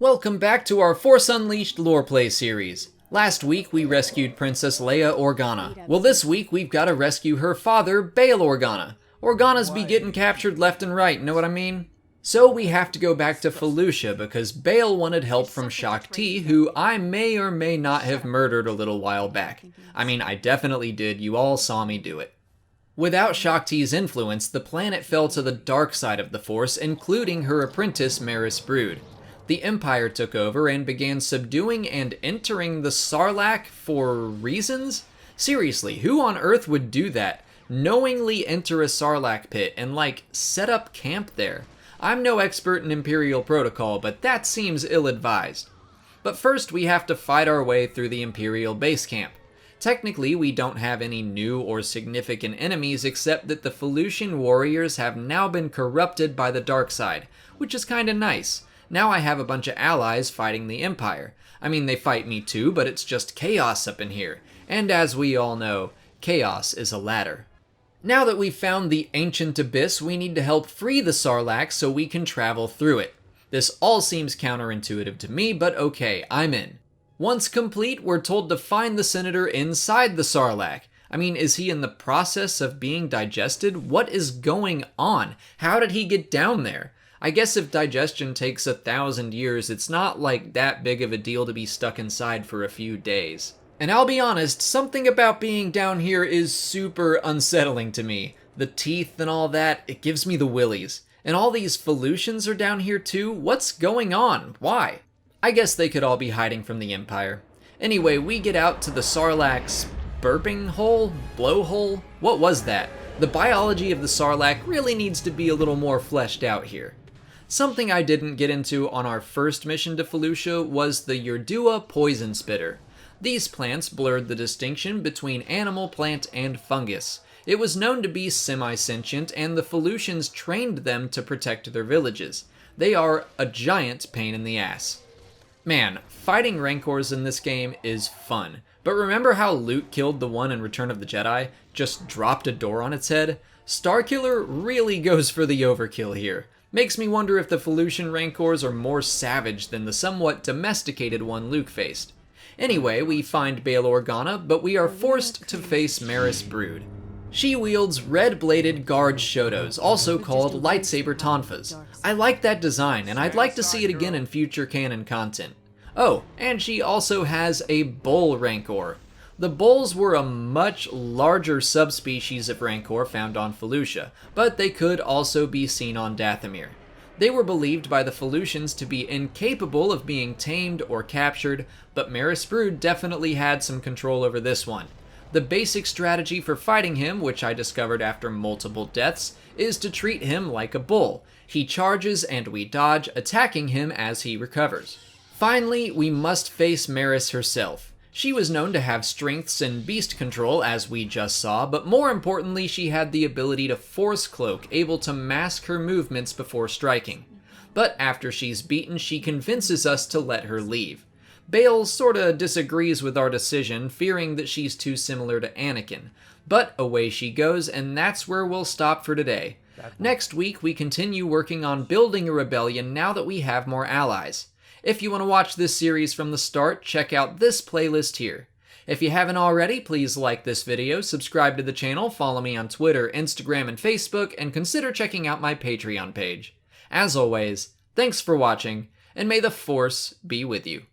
Welcome back to our Force Unleashed lore play series. Last week we rescued Princess Leia Organa. Well, this week we've got to rescue her father, Bail Organa. Organas be getting captured left and right, know what I mean? So we have to go back to Felucia because Bail wanted help from Shaak Ti, who I may or may not have murdered a little while back. I mean, I definitely did, you all saw me do it. Without Shaak Ti's influence, the planet fell to the dark side of the Force, including her apprentice Maris Brood. The Empire took over and began subduing and entering the Sarlacc for reasons? Seriously, who on Earth would do that? Knowingly enter a Sarlacc pit and, set up camp there? I'm no expert in Imperial protocol, but that seems ill-advised. But first, we have to fight our way through the Imperial base camp. Technically, we don't have any new or significant enemies except that the Felucian warriors have now been corrupted by the dark side, which is kinda nice. Now I have a bunch of allies fighting the Empire. I mean, they fight me too, but it's just chaos up in here. And as we all know, chaos is a ladder. Now that we've found the ancient abyss, we need to help free the Sarlacc so we can travel through it. This all seems counterintuitive to me, but okay, I'm in. Once complete, we're told to find the Senator inside the Sarlacc. I mean, is he in the process of being digested? What is going on? How did he get down there? I guess if digestion takes 1,000 years, it's not that big of a deal to be stuck inside for a few days. And I'll be honest, something about being down here is super unsettling to me. The teeth and all that, it gives me the willies. And all these Felucians are down here too? What's going on? Why? I guess they could all be hiding from the Empire. Anyway, we get out to the Sarlacc's burping hole? Blowhole? What was that? The biology of the Sarlacc really needs to be a little more fleshed out here. Something I didn't get into on our first mission to Felucia was the Yerdua poison spitter. These plants blurred the distinction between animal, plant, and fungus. It was known to be semi-sentient, and the Felucians trained them to protect their villages. They are a giant pain in the ass. Man, fighting Rancors in this game is fun. But remember how Luke killed the one in Return of the Jedi? Just dropped a door on its head? Starkiller really goes for the overkill here. Makes me wonder if the Felucian Rancors are more savage than the somewhat domesticated one Luke faced. Anyway, we find Bail Organa, but we are forced to face Maris Brood. She wields red-bladed guard shotos, also called lightsaber tonfas. I like that design, and I'd like to see it again in future canon content. Oh, and she also has a bull Rancor. The bulls were a much larger subspecies of Rancor found on Felucia, but they could also be seen on Dathomir. They were believed by the Felucians to be incapable of being tamed or captured, but Maris Brood definitely had some control over this one. The basic strategy for fighting him, which I discovered after multiple deaths, is to treat him like a bull. He charges and we dodge, attacking him as he recovers. Finally, we must face Maris herself. She was known to have strengths and beast control, as we just saw, but more importantly, she had the ability to force cloak, able to mask her movements before striking. But after she's beaten, she convinces us to let her leave. Bail sorta disagrees with our decision, fearing that she's too similar to Anakin. But away she goes, and that's where we'll stop for today. Next week, we continue working on building a rebellion now that we have more allies. If you want to watch this series from the start, check out this playlist here. If you haven't already, please like this video, subscribe to the channel, follow me on Twitter, Instagram, and Facebook, and consider checking out my Patreon page. As always, thanks for watching, and may the Force be with you.